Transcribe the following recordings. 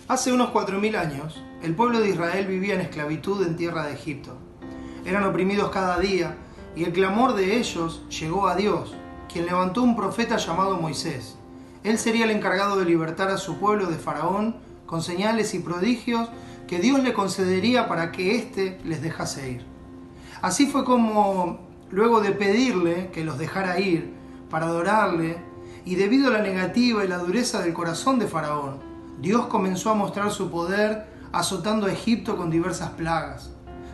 Hace unos 4000 años, el pueblo de Israel vivía en esclavitud en tierra de Egipto. Eran oprimidos cada día y el clamor de ellos llegó a Dios, quien levantó un profeta llamado Moisés. Él sería el encargado de libertar a su pueblo de Faraón con señales y prodigios que Dios le concedería para que éste les dejase ir. Así fue como, luego de pedirle que los dejara ir para adorarle, y debido a la negativa y la dureza del corazón de Faraón, Dios comenzó a mostrar su poder azotando a Egipto con diversas plagas.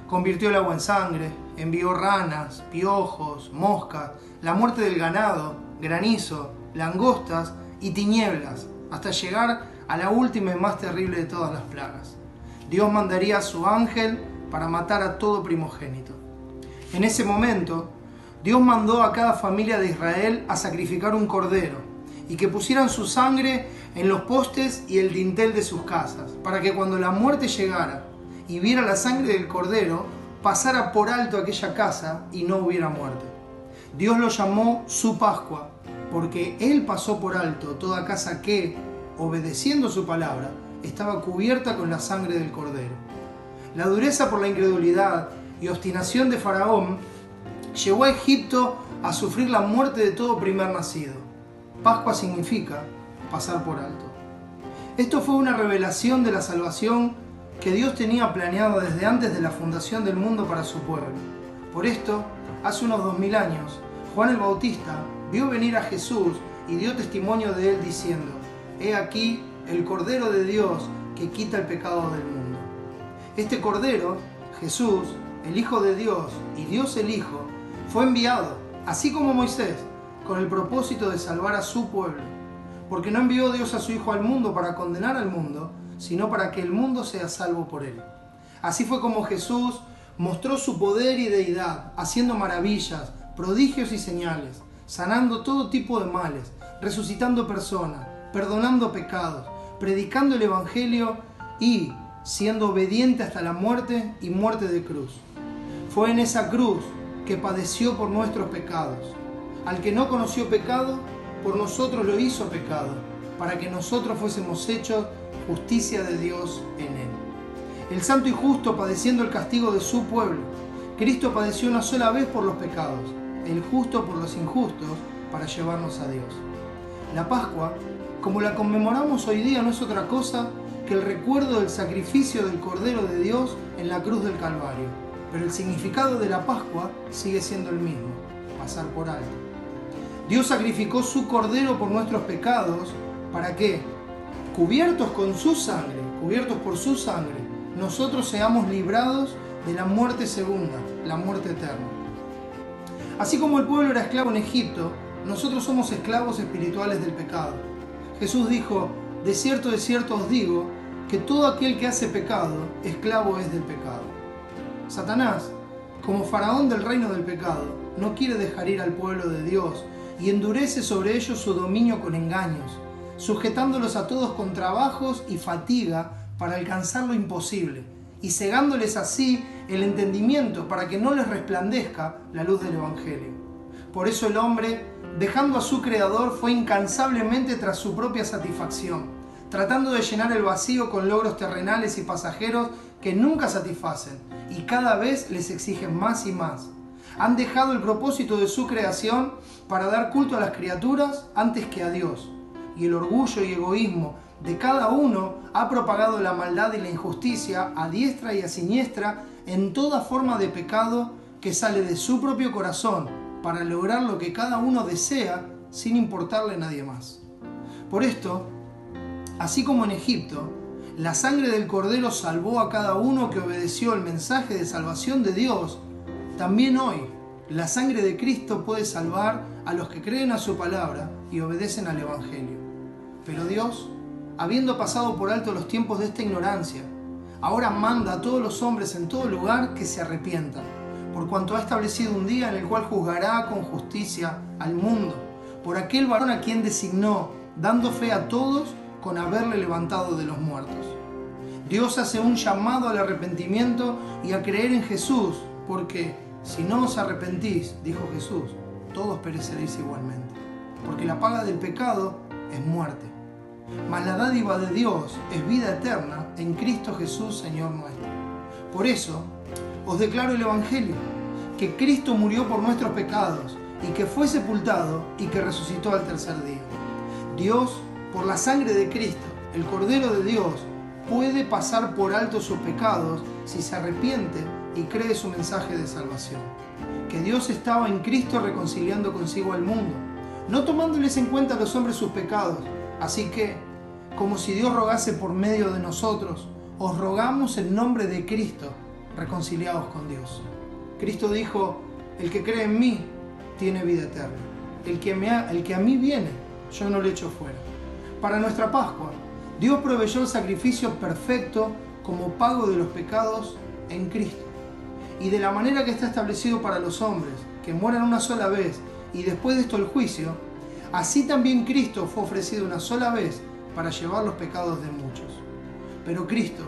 Convirtió el agua en sangre, envió ranas, piojos, moscas, la muerte del ganado, granizo, langostas y tinieblas, hasta llegar a la última y más terrible de todas las plagas. Dios mandaría a su ángel para matar a todo primogénito. En ese momento, Dios mandó a cada familia de Israel a sacrificar un cordero y que pusieran su sangre en los postes y el dintel de sus casas, para que cuando la muerte llegara y viera la sangre del cordero, pasara por alto aquella casa y no hubiera muerte. Dios lo llamó su Pascua, porque Él pasó por alto toda casa que, obedeciendo su palabra, estaba cubierta con la sangre del cordero. La dureza por la incredulidad y obstinación de Faraón llevó a Egipto a sufrir la muerte de todo primer nacido. Pascua significa pasar por alto. Esto fue una revelación de la salvación que Dios tenía planeado desde antes de la fundación del mundo para su pueblo. Por esto, hace unos 2000 años, Juan el Bautista vio venir a Jesús y dio testimonio de él diciendo: «He aquí el Cordero de Dios que quita el pecado del mundo». Este Cordero, Jesús, el Hijo de Dios y Dios el Hijo, fue enviado, así como Moisés, con el propósito de salvar a su pueblo. Porque no envió Dios a su Hijo al mundo para condenar al mundo, sino para que el mundo sea salvo por él. Así fue como Jesús mostró su poder y deidad, haciendo maravillas, prodigios y señales, sanando todo tipo de males, resucitando personas, perdonando pecados, predicando el Evangelio y siendo obediente hasta la muerte y muerte de cruz. Fue en esa cruz que padeció por nuestros pecados. Al que no conoció pecado, por nosotros lo hizo pecado, para que nosotros fuésemos hechos justicia de Dios en él. El santo y justo padeciendo el castigo de su pueblo, Cristo padeció una sola vez por los pecados, el justo por los injustos, para llevarnos a Dios. La Pascua, como la conmemoramos hoy día, no es otra cosa que el recuerdo del sacrificio del Cordero de Dios en la cruz del Calvario. Pero el significado de la Pascua sigue siendo el mismo: pasar por alto. Dios sacrificó su Cordero por nuestros pecados, ¿para qué? Cubiertos con su sangre, cubiertos por su sangre, nosotros seamos librados de la muerte segunda, la muerte eterna. Así como el pueblo era esclavo en Egipto, nosotros somos esclavos espirituales del pecado. Jesús dijo: de cierto os digo, que todo aquel que hace pecado, esclavo es del pecado. Satanás, como faraón del reino del pecado, no quiere dejar ir al pueblo de Dios y endurece sobre ellos su dominio con engaños, sujetándolos a todos con trabajos y fatiga para alcanzar lo imposible, y cegándoles así el entendimiento para que no les resplandezca la luz del Evangelio. Por eso el hombre, dejando a su Creador, fue incansablemente tras su propia satisfacción, tratando de llenar el vacío con logros terrenales y pasajeros que nunca satisfacen y cada vez les exigen más y más. Han dejado el propósito de su creación para dar culto a las criaturas antes que a Dios, y el orgullo y egoísmo de cada uno ha propagado la maldad y la injusticia a diestra y a siniestra en toda forma de pecado que sale de su propio corazón para lograr lo que cada uno desea sin importarle a nadie más. Por esto, así como en Egipto, la sangre del Cordero salvó a cada uno que obedeció el mensaje de salvación de Dios, también hoy la sangre de Cristo puede salvar a los que creen a su palabra y obedecen al Evangelio. Pero Dios, habiendo pasado por alto los tiempos de esta ignorancia, ahora manda a todos los hombres en todo lugar que se arrepientan, por cuanto ha establecido un día en el cual juzgará con justicia al mundo, por aquel varón a quien designó, dando fe a todos con haberle levantado de los muertos. Dios hace un llamado al arrepentimiento y a creer en Jesús, porque si no os arrepentís, dijo Jesús, todos pereceréis igualmente, porque la paga del pecado es muerte. Mas la dádiva de Dios es vida eterna en Cristo Jesús, Señor nuestro. Por eso os declaro el Evangelio, que Cristo murió por nuestros pecados y que fue sepultado y que resucitó al tercer día. Dios, por la sangre de Cristo, el Cordero de Dios, puede pasar por alto sus pecados si se arrepiente y cree su mensaje de salvación. Que Dios estaba en Cristo reconciliando consigo al mundo, no tomándoles en cuenta a los hombres sus pecados. Así que, como si Dios rogase por medio de nosotros, os rogamos en nombre de Cristo, reconciliados con Dios. Cristo dijo: el que cree en mí tiene vida eterna. El que a mí viene, yo no le echo fuera. Para nuestra Pascua, Dios proveyó el sacrificio perfecto como pago de los pecados en Cristo. Y de la manera que está establecido para los hombres, que mueran una sola vez y después de esto el juicio, así también Cristo fue ofrecido una sola vez para llevar los pecados de muchos. Pero Cristo,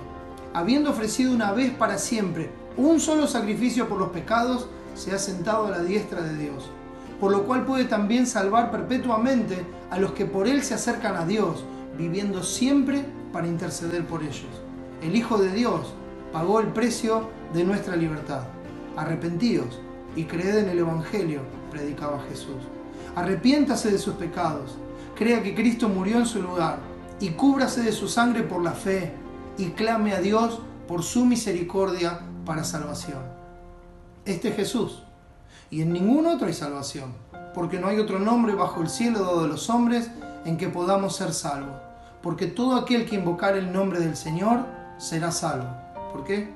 habiendo ofrecido una vez para siempre un solo sacrificio por los pecados, se ha sentado a la diestra de Dios, por lo cual puede también salvar perpetuamente a los que por Él se acercan a Dios, viviendo siempre para interceder por ellos. El Hijo de Dios pagó el precio de nuestra libertad. Arrepentíos y creed en el Evangelio, predicaba Jesús. Arrepiéntase de sus pecados, crea que Cristo murió en su lugar y cúbrase de su sangre por la fe y clame a Dios por su misericordia para salvación. Este es Jesús, y en ningún otro hay salvación, porque no hay otro nombre bajo el cielo dado a los hombres en que podamos ser salvos, porque todo aquel que invocar el nombre del Señor será salvo. ¿Por qué?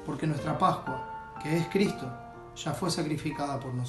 Porque nuestra Pascua, que es Cristo, ya fue sacrificada por nosotros.